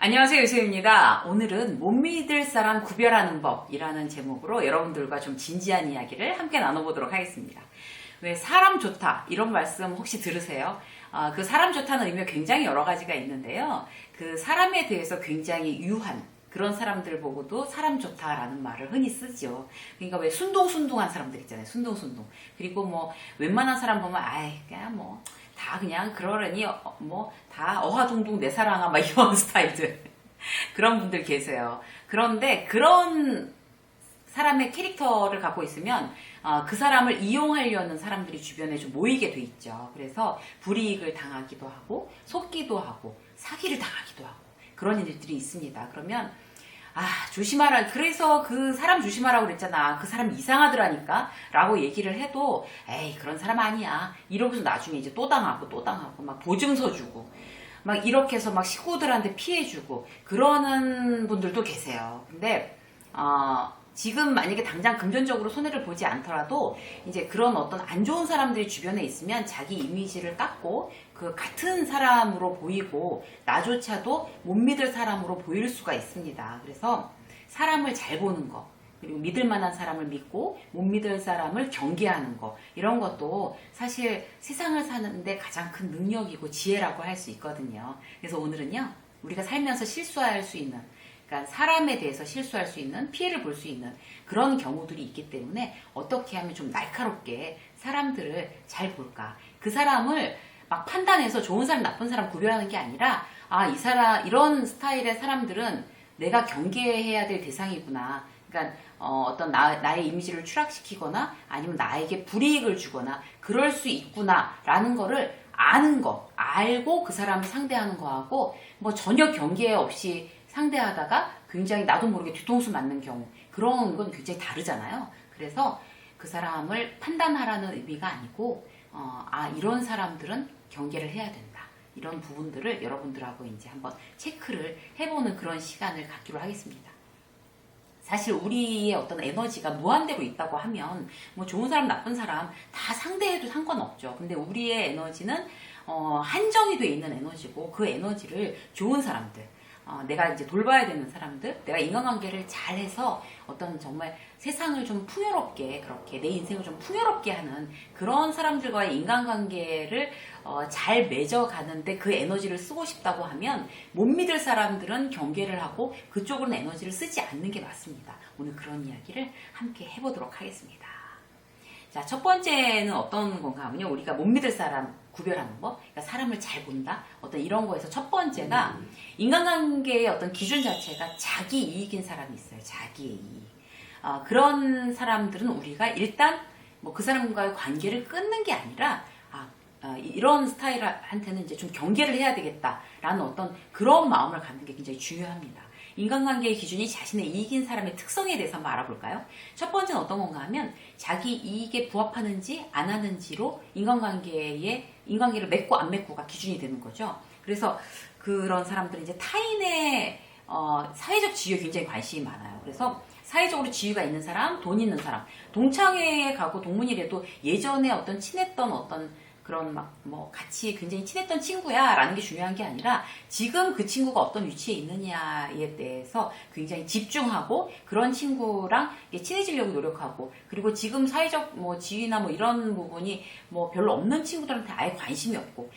안녕하세요, 유수입니다. 오늘은 못 믿을 사람 구별하는 법이라는 제목으로 여러분들과 좀 진지한 이야기를 함께 나눠보도록 하겠습니다. 왜 사람 좋다 이런 말씀 혹시 들으세요? 그 사람 좋다는 의미가 굉장히 여러 가지가 있는데요. 그 사람에 대해서 굉장히 유한 그런 사람들 보고도 사람 좋다라는 말을 흔히 쓰죠. 그러니까 왜 순둥순둥한 사람들 있잖아요. 순둥순둥. 그리고 뭐 웬만한 사람 보면 아이 그냥 뭐 다 그냥 그러려니 뭐 다 어화둥둥 내 사랑아 막 이런 스타일들 그런 분들 계세요. 그런데 그런 사람의 캐릭터를 갖고 있으면 그 사람을 이용하려는 사람들이 주변에 좀 모이게 돼 있죠. 그래서 불이익을 당하기도 하고 속기도 하고 사기를 당하기도 하고 그런 일들이 있습니다. 그러면 조심하라. 그래서 그 사람 조심하라고 그랬잖아. 그 사람 이상하더라니까. 라고 얘기를 해도, 에이, 그런 사람 아니야. 이러고서 나중에 이제 또 당하고, 막 보증서 주고, 막 이렇게 해서 막 식구들한테 피해주고, 그러는 분들도 계세요. 근데, 지금 만약에 당장 금전적으로 손해를 보지 않더라도 이제 그런 어떤 안 좋은 사람들이 주변에 있으면 자기 이미지를 깎고 그 같은 사람으로 보이고 나조차도 못 믿을 사람으로 보일 수가 있습니다. 그래서 사람을 잘 보는 거 그리고 믿을 만한 사람을 믿고 못 믿을 사람을 경계하는 거 이런 것도 사실 세상을 사는데 가장 큰 능력이고 지혜라고 할 수 있거든요. 그래서 오늘은요 우리가 살면서 실수할 수 있는 그러니까 사람에 대해서 실수할 수 있는 피해를 볼 수 있는 그런 경우들이 있기 때문에 어떻게 하면 좀 날카롭게 사람들을 잘 볼까 그 사람을 막 판단해서 좋은 사람 나쁜 사람 구별하는 게 아니라 이 사람 이런 스타일의 사람들은 내가 경계해야 될 대상이구나 그러니까 어떤 나의 이미지를 추락시키거나 아니면 나에게 불이익을 주거나 그럴 수 있구나 라는 거를 아는 거 알고 그 사람을 상대하는 거하고 뭐 전혀 경계 없이 상대하다가 굉장히 나도 모르게 뒤통수 맞는 경우 그런 건 굉장히 다르잖아요. 그래서 그 사람을 판단하라는 의미가 아니고 이런 사람들은 경계를 해야 된다. 이런 부분들을 여러분들하고 이제 한번 체크를 해보는 그런 시간을 갖기로 하겠습니다. 사실 우리의 어떤 에너지가 무한대로 있다고 하면 뭐 좋은 사람 나쁜 사람 다 상대해도 상관없죠. 근데 우리의 에너지는 한정이 돼 있는 에너지고 그 에너지를 좋은 사람들 내가 이제 돌봐야 되는 사람들, 내가 인간관계를 잘해서 어떤 정말 세상을 좀 풍요롭게 그렇게 내 인생을 좀 풍요롭게 하는 그런 사람들과의 인간관계를 잘 맺어가는데 그 에너지를 쓰고 싶다고 하면 못 믿을 사람들은 경계를 하고 그쪽으로는 에너지를 쓰지 않는 게 맞습니다. 오늘 그런 이야기를 함께 해보도록 하겠습니다. 자, 첫 번째는 어떤 건가 하면요. 우리가 못 믿을 사람 구별하는 거, 그러니까 사람을 잘 본다, 어떤 이런 거에서 첫 번째가 인간관계의 어떤 기준 자체가 자기 이익인 사람이 있어요. 자기의 이익. 그런 사람들은 우리가 일단 뭐 그 사람과의 관계를 끊는 게 아니라 이런 스타일한테는 이제 좀 경계를 해야 되겠다라는 어떤 그런 마음을 갖는 게 굉장히 중요합니다. 인간관계의 기준이 자신의 이익인 사람의 특성에 대해서 한번 알아볼까요? 첫 번째는 어떤 건가 하면 자기 이익에 부합하는지 안 하는지로 인간관계를 맺고 안 맺고가 기준이 되는 거죠. 그래서 그런 사람들은 이제 타인의 사회적 지위에 굉장히 관심이 많아요. 그래서 사회적으로 지위가 있는 사람, 돈 있는 사람, 동창회에 가고 동문이라도 예전에 어떤 친했던 어떤 그런 같이 굉장히 친했던 친구야 라는 게 중요한 게 아니라 지금 그 친구가 어떤 위치에 있느냐에 대해서 굉장히 집중하고 그런 친구랑 친해지려고 노력하고 그리고 지금 사회적 지위나 이런 부분이 별로 없는 친구들한테 아예 관심이 없고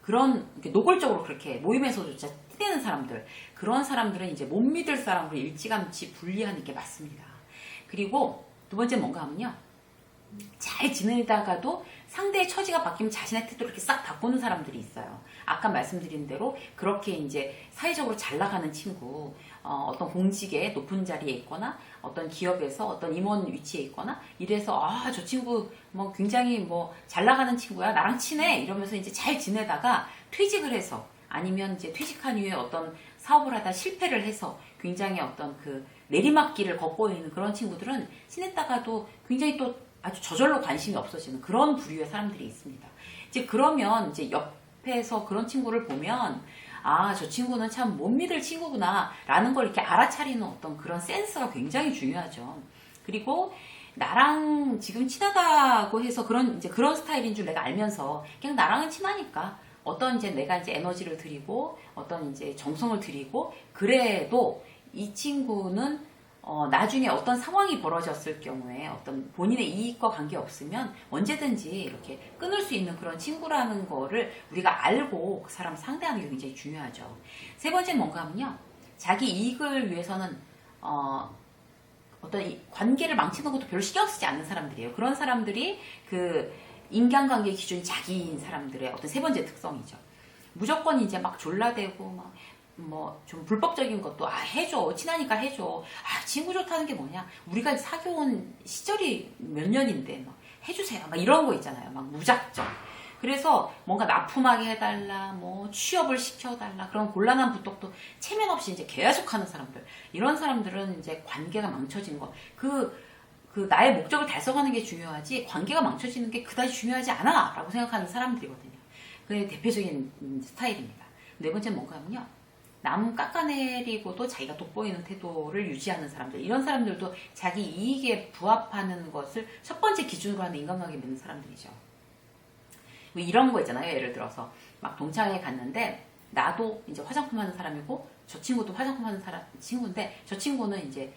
그런 노골적으로 그렇게 모임에서조차 티내는 사람들 그런 사람들은 이제 못 믿을 사람으로 일찌감치 분리하는 게 맞습니다. 그리고 두 번째 뭔가 하면요. 잘 지내다가도 상대의 처지가 바뀌면 자신의 태도를 이렇게 싹 바꾸는 사람들이 있어요. 아까 말씀드린 대로 그렇게 이제 사회적으로 잘 나가는 친구, 어떤 공직에 높은 자리에 있거나 어떤 기업에서 어떤 임원 위치에 있거나 이래서 저 친구 굉장히 잘 나가는 친구야 나랑 친해 이러면서 이제 잘 지내다가 퇴직을 해서 아니면 이제 퇴직한 이후에 어떤 사업을 하다 실패를 해서 굉장히 어떤 그 내리막길을 걷고 있는 그런 친구들은 친했다가도 굉장히 또 아주 저절로 관심이 없어지는 그런 부류의 사람들이 있습니다. 이제 그러면 이제 옆에서 그런 친구를 보면 저 친구는 참 못 믿을 친구구나 라는 걸 이렇게 알아차리는 어떤 그런 센스가 굉장히 중요하죠. 그리고 나랑 지금 친하다고 해서 그런 스타일인 줄 내가 알면서 그냥 나랑은 친하니까 어떤 이제 내가 이제 에너지를 들이고 어떤 이제 정성을 들이고 그래도 이 친구는 나중에 어떤 상황이 벌어졌을 경우에 어떤 본인의 이익과 관계없으면 언제든지 이렇게 끊을 수 있는 그런 친구라는 거를 우리가 알고 그 사람 상대하는 게 굉장히 중요하죠. 세 번째는 뭔가 하면요. 자기 이익을 위해서는 어떤 이 관계를 망치는 것도 별로 신경 쓰지 않는 사람들이에요. 그런 사람들이 그 인간관계 기준이 자기인 사람들의 어떤 세 번째 특성이죠. 무조건 이제 막 졸라대고 막 뭐 좀 불법적인 것도 해줘, 친하니까 해줘. 친구 좋다는 게 뭐냐, 우리가 사귀어온 시절이 몇 년인데 막 해주세요 막 이런 거 있잖아요. 막 무작정. 그래서 뭔가 납품하게 해달라, 뭐 취업을 시켜달라, 그런 곤란한 부탁도 체면 없이 이제 계속하는 사람들, 이런 사람들은 이제 관계가 망쳐지는 거, 나의 목적을 달성하는 게 중요하지 관계가 망쳐지는 게 그다지 중요하지 않아 라고 생각하는 사람들이거든요. 그게 대표적인 스타일입니다. 네 번째는 뭔가 하면요, 남 깎아내리고도 자기가 돋보이는 태도를 유지하는 사람들, 이런 사람들도 자기 이익에 부합하는 것을 첫 번째 기준으로 하는 인간관계 맺는 사람들이죠. 뭐 이런 거 있잖아요. 예를 들어서 막 동창회 갔는데 나도 이제 화장품 하는 사람이고 저 친구도 화장품 하는 친구인데 저 친구는 이제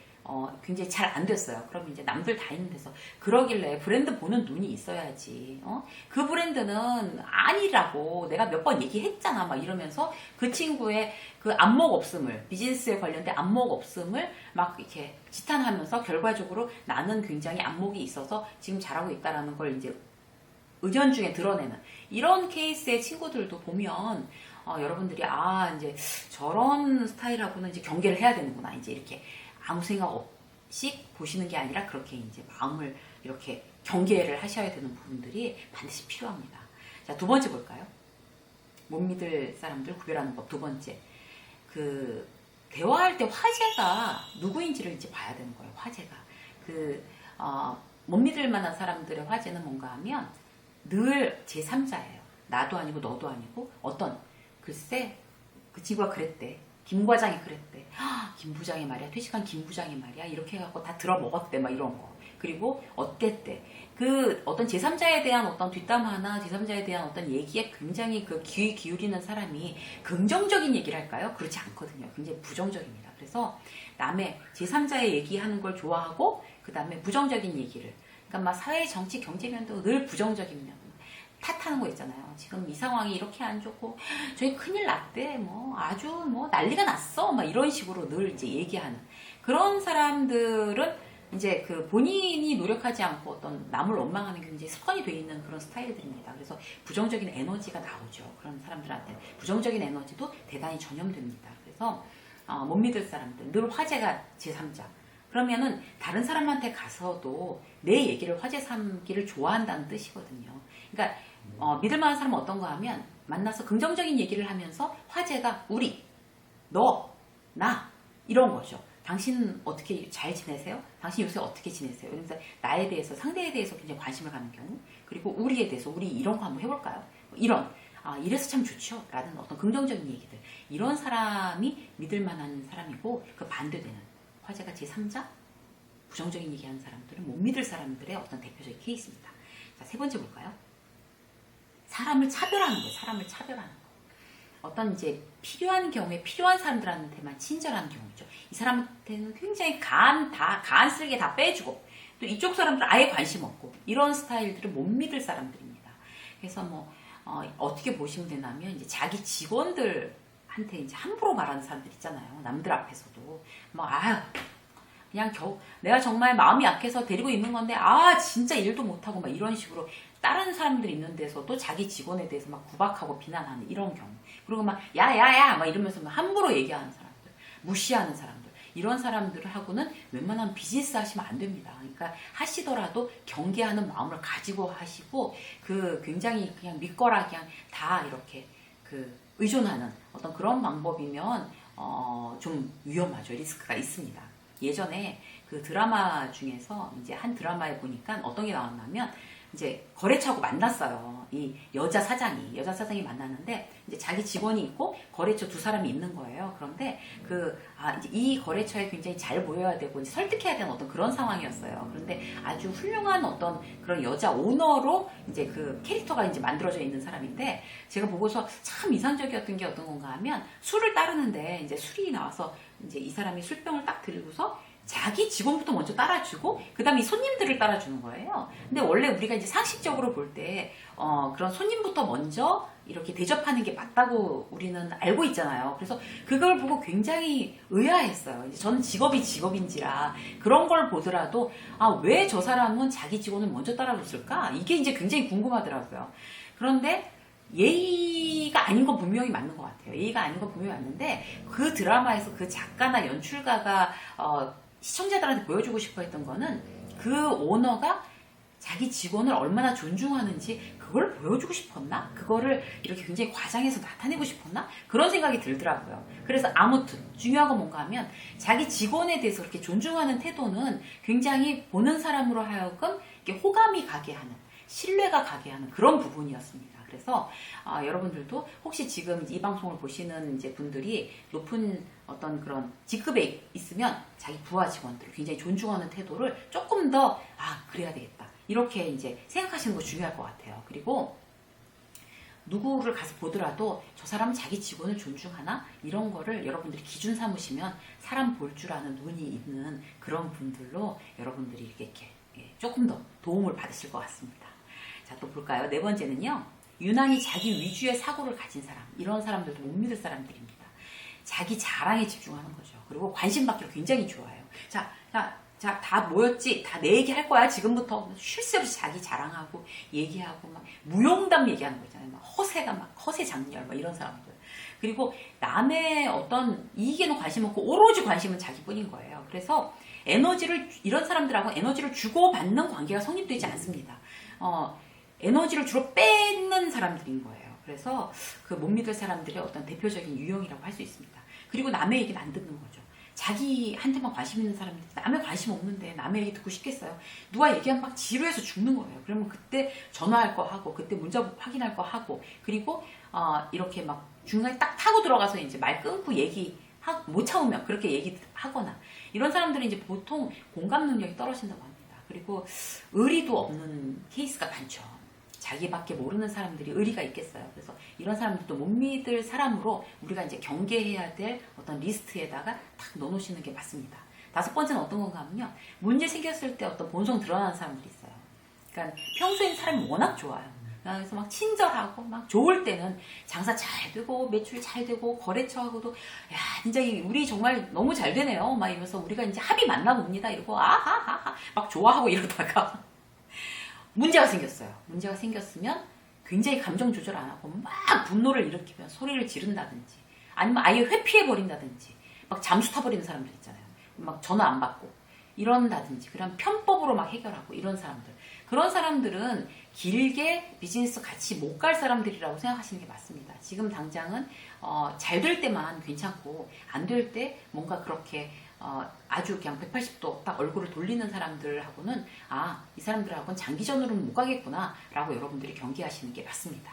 굉장히 잘 안 됐어요. 그럼 이제 남들 다 있는 데서 그러길래 브랜드 보는 눈이 있어야지. 그 브랜드는 아니라고 내가 몇 번 얘기했잖아. 막 이러면서 그 친구의 그 안목 없음을, 비즈니스에 관련된 안목 없음을 막 이렇게 지탄하면서 결과적으로 나는 굉장히 안목이 있어서 지금 잘하고 있다라는 걸 이제 은연중에 드러내는 이런 케이스의 친구들도 보면 여러분들이 이제 저런 스타일하고는 이제 경계를 해야 되는구나. 이제 이렇게 아무 생각 없이 보시는 게 아니라 그렇게 이제 마음을 이렇게 경계를 하셔야 되는 부분들이 반드시 필요합니다. 자, 두 번째 볼까요? 못 믿을 사람들 구별하는 법. 두 번째, 그 대화할 때 화제가 누구인지를 이제 봐야 되는 거예요. 화제가 못 믿을 만한 사람들의 화제는 뭔가 하면 늘 제3자예요. 나도 아니고 너도 아니고 글쎄 그 친구가 그랬대. 김 과장이 그랬대. 김 부장이 말이야. 퇴직한 김 부장이 말이야. 이렇게 해갖고 다 들어먹었대. 막 이런 거. 그리고 어땠대. 그 어떤 제3자에 대한 어떤 뒷담화나 제3자에 대한 어떤 얘기에 굉장히 그 귀 기울이는 사람이 긍정적인 얘기를 할까요? 그렇지 않거든요. 굉장히 부정적입니다. 그래서 남의 제3자의 얘기하는 걸 좋아하고 그 다음에 부정적인 얘기를, 그러니까 막 사회, 정치, 경제 면도 늘 부정적인 면 탓하는 거 있잖아요. 지금 이 상황이 이렇게 안 좋고 저희 큰일 났대. 뭐 아주 뭐 난리가 났어. 막 이런 식으로 늘 이제 얘기하는 그런 사람들은 이제 그 본인이 노력하지 않고 어떤 남을 원망하는 게 이제 습관이 돼 있는 그런 스타일들입니다. 그래서 부정적인 에너지가 나오죠. 그런 사람들한테 부정적인 에너지도 대단히 전염됩니다. 그래서 못 믿을 사람들, 늘 화제가 제3자. 그러면은 다른 사람한테 가서도 내 얘기를 화제 삼기를 좋아한다는 뜻이거든요. 그러니까 믿을 만한 사람은 어떤가 하면 만나서 긍정적인 얘기를 하면서 화제가 우리, 너, 나 이런 거죠. 당신 어떻게 잘 지내세요? 당신 요새 어떻게 지내세요? 그래서 나에 대해서, 상대에 대해서 굉장히 관심을 갖는 경우, 그리고 우리에 대해서 우리 이런 거 한번 해볼까요? 이런 이래서 참 좋죠 라는 어떤 긍정적인 얘기들, 이런 사람이 믿을 만한 사람이고, 그 반대되는 화제가 제3자, 부정적인 얘기하는 사람들은 못 믿을 사람들의 어떤 대표적인 케이스입니다. 자, 세 번째 볼까요? 사람을 차별하는 거예요. 사람을 차별하는 거. 어떤 이제 필요한 경우에 필요한 사람들한테만 친절한 경우죠. 이 사람한테는 굉장히 간 쓸게 다 빼주고, 또 이쪽 사람들 아예 관심 없고, 이런 스타일들은 못 믿을 사람들입니다. 그래서 뭐 어떻게 보시면 되냐면, 이제 자기 직원들한테 이제 함부로 말하는 사람들 있잖아요. 남들 앞에서도 뭐 그냥 내가 정말 마음이 약해서 데리고 있는 건데 진짜 일도 못하고 막 이런 식으로 다른 사람들 있는 데서도 자기 직원에 대해서 막 구박하고 비난하는 이런 경우, 그리고 막 야야야 막 이러면서 막 함부로 얘기하는 사람들, 무시하는 사람들, 이런 사람들하고는 웬만하면 비즈니스 하시면 안 됩니다. 그러니까 하시더라도 경계하는 마음을 가지고 하시고, 굉장히 그냥 믿거라 그냥 다 이렇게 의존하는 어떤 그런 방법이면 좀 위험하죠. 리스크가 있습니다. 예전에 그 드라마 중에서 이제 한 드라마에 보니까 어떤 게 나왔냐면, 이제 거래처하고 만났어요. 이 여자 사장이 만났는데 이제 자기 직원이 있고 거래처 두 사람이 있는 거예요. 그런데 이제 이 거래처에 굉장히 잘 보여야 되고 이제 설득해야 되는 어떤 그런 상황이었어요. 그런데 아주 훌륭한 어떤 그런 여자 오너로 이제 그 캐릭터가 이제 만들어져 있는 사람인데 제가 보고서 참 인상적이었던 게 어떤 건가 하면 술을 따르는데 이제 술이 나와서 이제 이 사람이 술병을 딱 들고서 자기 직원부터 먼저 따라주고 그 다음에 이 손님들을 따라주는 거예요. 근데 원래 우리가 이제 상식적으로 볼 때 그런 손님부터 먼저 이렇게 대접하는 게 맞다고 우리는 알고 있잖아요. 그래서 그걸 보고 굉장히 의아했어요. 이제 저는 직업이 직업인지라 그런 걸 보더라도 왜 저 사람은 자기 직원을 먼저 따라줬을까? 이게 이제 굉장히 궁금하더라고요. 그런데 예의가 아닌 건 분명히 맞는 것 같아요. 예의가 아닌 건 분명히 맞는데 그 드라마에서 그 작가나 연출가가 시청자들한테 보여주고 싶어 했던 거는 그 오너가 자기 직원을 얼마나 존중하는지 그걸 보여주고 싶었나? 그거를 이렇게 굉장히 과장해서 나타내고 싶었나? 그런 생각이 들더라고요. 그래서 아무튼 중요한 건 뭔가 하면 자기 직원에 대해서 그렇게 존중하는 태도는 굉장히 보는 사람으로 하여금 이렇게 호감이 가게 하는, 신뢰가 가게 하는 그런 부분이었습니다. 그래서 여러분들도 혹시 지금 이 방송을 보시는 이제 분들이 높은 어떤 그런 직급에 있으면 자기 부하 직원들을 굉장히 존중하는 태도를 조금 더 그래야 되겠다 이렇게 이제 생각하시는 거 중요할 것 같아요. 그리고 누구를 가서 보더라도 저 사람은 자기 직원을 존중하나? 이런 거를 여러분들이 기준 삼으시면 사람 볼 줄 아는 눈이 있는 그런 분들로 여러분들이 이렇게 조금 더 도움을 받으실 것 같습니다. 자, 또 볼까요? 네 번째는요. 유난히 자기 위주의 사고를 가진 사람. 이런 사람들도 못 믿을 사람들입니다. 자기 자랑에 집중하는 거죠. 그리고 관심 받기를 굉장히 좋아해요. 자, 다 모였지? 다 내 얘기 할 거야? 지금부터 쉴 새 없이 자기 자랑하고 얘기하고 막 무용담 얘기하는 거 있잖아요. 허세 장렬 이런 사람들. 그리고 남의 어떤 이익에는 관심 없고 오로지 관심은 자기뿐인 거예요. 그래서 이런 사람들하고 에너지를 주고받는 관계가 성립되지 않습니다. 에너지를 주로 뺏는 사람들인 거예요. 그래서 그 못 믿을 사람들의 어떤 대표적인 유형이라고 할 수 있습니다. 그리고 남의 얘기는 안 듣는 거죠. 자기한테만 관심 있는 사람인데 남의 관심 없는데 남의 얘기 듣고 싶겠어요. 누가 얘기하면 막 지루해서 죽는 거예요. 그러면 그때 전화할 거 하고 그때 문자 확인할 거 하고 그리고 이렇게 막 중간에 딱 타고 들어가서 이제 말 끊고 못 참으면 그렇게 얘기하거나 이런 사람들은 이제 보통 공감 능력이 떨어진다고 합니다. 그리고 의리도 없는 케이스가 많죠. 자기밖에 모르는 사람들이 의리가 있겠어요. 그래서 이런 사람들도 못 믿을 사람으로 우리가 이제 경계해야 될 어떤 리스트에다가 딱 넣어놓으시는 게 맞습니다. 다섯 번째는 어떤 건가 하면요. 문제 생겼을 때 어떤 본성 드러나는 사람들이 있어요. 그러니까 평소에는 사람이 워낙 좋아요. 그래서 막 친절하고 막 좋을 때는 장사 잘 되고 매출 잘 되고 거래처하고도 야 진짜 우리 정말 너무 잘 되네요. 막 이러면서 우리가 이제 합이 맞나 봅니다. 이러고 아하하하 막 좋아하고 이러다가 문제가 생겼어요. 문제가 생겼으면 굉장히 감정 조절 안 하고 막 분노를 일으키면 소리를 지른다든지 아니면 아예 회피해버린다든지 막 잠수 타버리는 사람들 있잖아요. 막 전화 안 받고 이런다든지 그냥 편법으로 막 해결하고 이런 사람들. 그런 사람들은 길게 비즈니스 같이 못 갈 사람들이라고 생각하시는 게 맞습니다. 지금 당장은 잘 될 때만 괜찮고 안 될 때 뭔가 그렇게 아주 그냥 180도 딱 얼굴을 돌리는 사람들하고는 이 사람들하고는 장기전으로는 못 가겠구나 라고 여러분들이 경계하시는 게 맞습니다.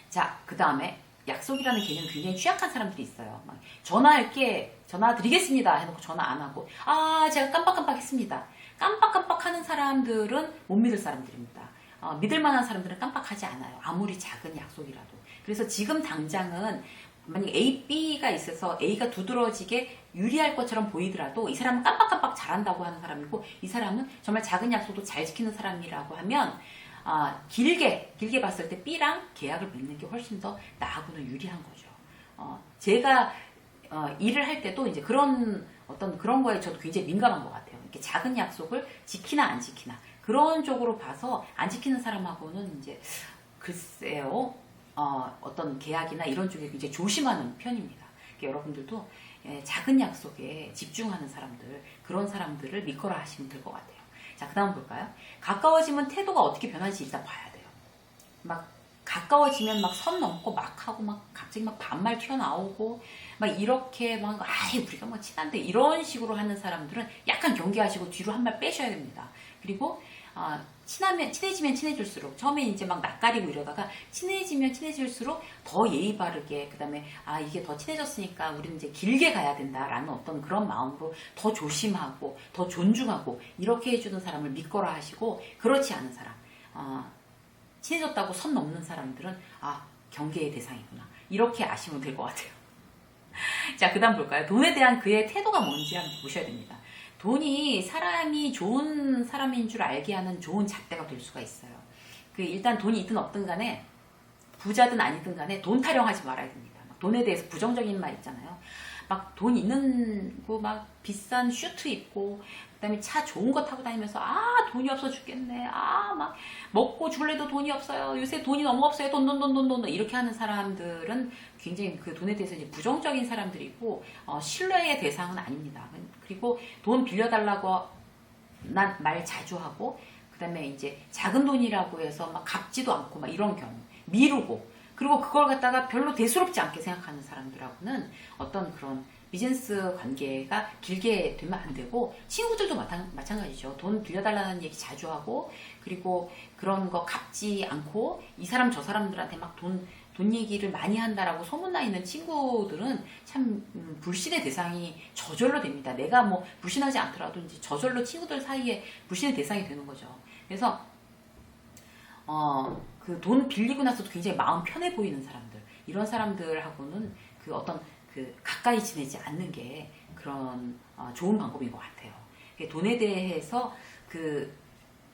자, 그 다음에 약속이라는 개념이 굉장히 취약한 사람들이 있어요. 막 전화 드리겠습니다 해놓고 전화 안 하고 제가 깜빡깜빡 했습니다. 깜빡깜빡 하는 사람들은 못 믿을 사람들입니다. 믿을 만한 사람들은 깜빡하지 않아요. 아무리 작은 약속이라도. 그래서 지금 당장은 만약 A, B가 있어서 A가 두드러지게 유리할 것처럼 보이더라도 이 사람은 깜빡깜빡 잘한다고 하는 사람이고 이 사람은 정말 작은 약속도 잘 지키는 사람이라고 하면 길게 봤을 때 B랑 계약을 맺는 게 훨씬 더 나하고는 유리한 거죠. 제가 일을 할 때도 이제 그런 거에 저도 굉장히 민감한 것 같아요. 이렇게 작은 약속을 지키나 안 지키나 그런 쪽으로 봐서 안 지키는 사람하고는 이제 글쎄요. 어떤 계약이나 이런 쪽에 굉장히 조심하는 편입니다. 그러니까 여러분들도 작은 약속에 집중하는 사람들, 그런 사람들을 믿거라 하시면 될 것 같아요. 자, 그 다음 볼까요? 가까워지면 태도가 어떻게 변하는지 일단 봐야 돼요. 막 가까워지면 막 선 넘고 막 하고 막 갑자기 막 반말 튀어나오고 막 이렇게 막 우리가 뭐 친한데 이런 식으로 하는 사람들은 약간 경계하시고 뒤로 한 발 빼셔야 됩니다. 그리고 친해지면 친해질수록, 처음에 이제 막 낯가리고 이러다가 친해지면 친해질수록 더 예의 바르게, 그 다음에 이게 더 친해졌으니까 우리는 이제 길게 가야 된다라는 어떤 그런 마음으로 더 조심하고 더 존중하고 이렇게 해주는 사람을 믿거라 하시고, 그렇지 않은 사람, 친해졌다고 선 넘는 사람들은 경계의 대상이구나, 이렇게 아시면 될 것 같아요. 자, 그 다음 볼까요? 돈에 대한 그의 태도가 뭔지 한번 보셔야 됩니다. 돈이 사람이 좋은 사람인 줄 알게 하는 좋은 잣대가 될 수가 있어요. 일단 돈이 있든 없든 간에, 부자든 아니든 간에 돈 타령하지 말아야 됩니다. 돈에 대해서 부정적인 말 있잖아요. 막 돈 있는 거 막 비싼 슈트 입고, 그다음에 차 좋은 거 타고 다니면서 돈이 없어 죽겠네. 막 먹고 줄래도 돈이 없어요. 요새 돈이 너무 없어요. 돈 이렇게 하는 사람들은 굉장히 그 돈에 대해서 이제 부정적인 사람들이고, 신뢰의 대상은 아닙니다. 그리고 돈 빌려달라고 난 말 자주 하고, 그다음에 이제 작은 돈이라고 해서 막 갚지도 않고 막 이런 경우, 미루고, 그리고 그걸 갖다가 별로 대수롭지 않게 생각하는 사람들하고는 어떤 그런 비즈니스 관계가 길게 되면 안 되고, 친구들도 마찬가지죠. 돈 빌려달라는 얘기 자주 하고, 그리고 그런 거 갚지 않고 이 사람 저 사람들한테 막 돈 얘기를 많이 한다라고 소문나 있는 친구들은 참 불신의 대상이 저절로 됩니다. 내가 뭐 불신하지 않더라도 이제 저절로 친구들 사이에 불신의 대상이 되는 거죠. 그래서 그 돈 빌리고 나서도 굉장히 마음 편해 보이는 사람들, 이런 사람들하고는 그 어떤 그 가까이 지내지 않는 게 그런 좋은 방법인 것 같아요. 돈에 대해서 그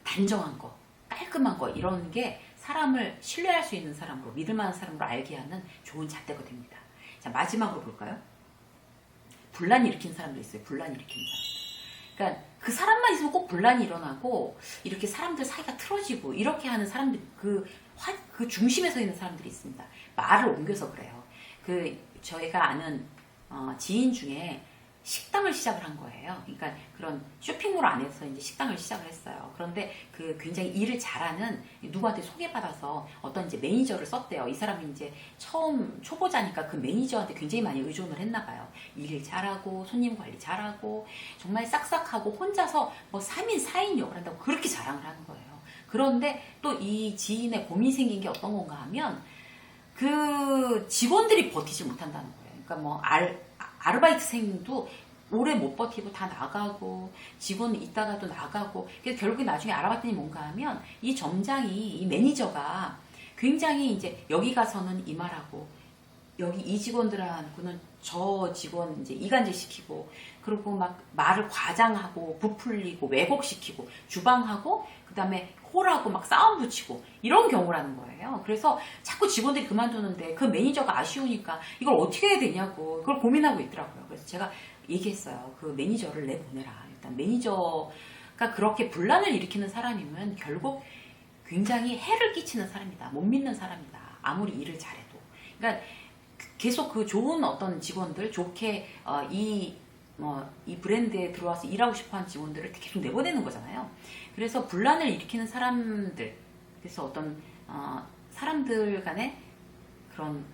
단정한 거, 깔끔한 거, 이런 게 사람을 신뢰할 수 있는 사람으로, 믿을 만한 사람으로 알게 하는 좋은 잣대가 됩니다. 자, 마지막으로 볼까요? 분란 일으키는 사람도 있어요. 분란 일으키는 사람들. 그러니까 그 사람만 있으면 꼭 분란이 일어나고 이렇게 사람들 사이가 틀어지고 이렇게 하는 사람들, 그 중심에 서 있는 사람들이 있습니다. 말을 옮겨서 그래요. 저희가 아는 지인 중에 식당을 시작을 한 거예요. 그러니까 그런 쇼핑몰 안에서 이제 식당을 시작을 했어요. 그런데 굉장히 일을 잘하는, 누구한테 소개받아서 어떤 이제 매니저를 썼대요. 이 사람이 이제 처음 초보자니까 그 매니저한테 굉장히 많이 의존을 했나 봐요. 일 잘하고 손님 관리 잘하고 정말 싹싹하고 혼자서 뭐 3인 4인 역을 한다고 그렇게 자랑을 하는 거예요. 그런데 또 이 지인의 고민이 생긴 게 어떤 건가 하면, 그 직원들이 버티지 못한다는 거예요. 그러니까 뭐 아르바이트생도 오래 못 버티고 다 나가고, 직원 있다가도 나가고, 그래서 결국에 나중에 알아봤더니 뭔가 하면 이 점장이, 이 매니저가 굉장히 이제 여기 가서는 이 말하고, 여기 이 직원들하고는 저 직원 이제 이간질 시키고, 그리고 막 말을 과장하고 부풀리고 왜곡시키고, 주방하고 그 다음에 홀하고 막 싸움 붙이고, 이런 경우라는 거예요. 그래서 자꾸 직원들이 그만두는데 그 매니저가 아쉬우니까 이걸 어떻게 해야 되냐고 그걸 고민하고 있더라고요. 그래서 제가 얘기했어요. 그 매니저를 내보내라. 일단 매니저가 그렇게 분란을 일으키는 사람이면 결국 굉장히 해를 끼치는 사람이다. 못 믿는 사람이다. 아무리 일을 잘해도. 그러니까 계속 그 좋은 어떤 직원들, 좋게 이 브랜드에 들어와서 일하고 싶어하는 직원들을 계속 내보내는 거잖아요. 그래서 분란을 일으키는 사람들, 그래서 어떤 사람들 간에 그런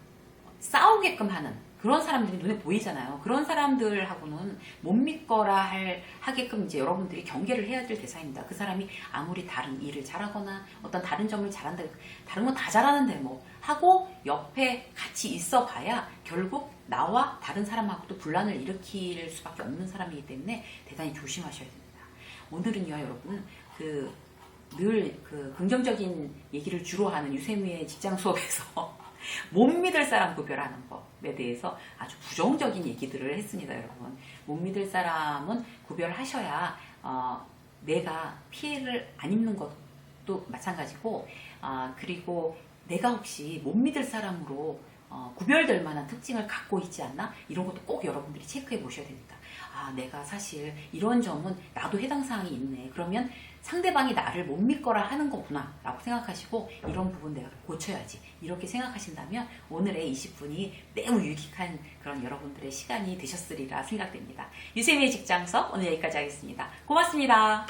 싸우게끔 하는 그런 사람들이 눈에 보이잖아요. 그런 사람들하고는 못 믿거라 하게끔 이제 여러분들이 경계를 해야 될 대상입니다. 그 사람이 아무리 다른 일을 잘하거나 어떤 다른 점을 잘한다, 다른 건 다 잘하는데 뭐 하고 옆에 같이 있어 봐야 결국 나와 다른 사람하고도 분란을 일으킬 수밖에 없는 사람이기 때문에 대단히 조심하셔야 됩니다. 오늘은요, 여러분, 늘 긍정적인 얘기를 주로 하는 유세미의 직장 수업에서 못 믿을 사람 구별하는 법에 대해서 아주 부정적인 얘기들을 했습니다, 여러분. 못 믿을 사람은 구별하셔야 내가 피해를 안 입는 것도 마찬가지고, 그리고 내가 혹시 못 믿을 사람으로 구별될 만한 특징을 갖고 있지 않나? 이런 것도 꼭 여러분들이 체크해 보셔야 됩니다. 내가 사실 이런 점은 나도 해당 사항이 있네. 그러면 상대방이 나를 못 믿거라 하는 거구나 라고 생각하시고, 이런 부분 내가 고쳐야지, 이렇게 생각하신다면 오늘의 20분이 매우 유익한 그런 여러분들의 시간이 되셨으리라 생각됩니다. 유세미의 직장 수업 오늘 여기까지 하겠습니다. 고맙습니다.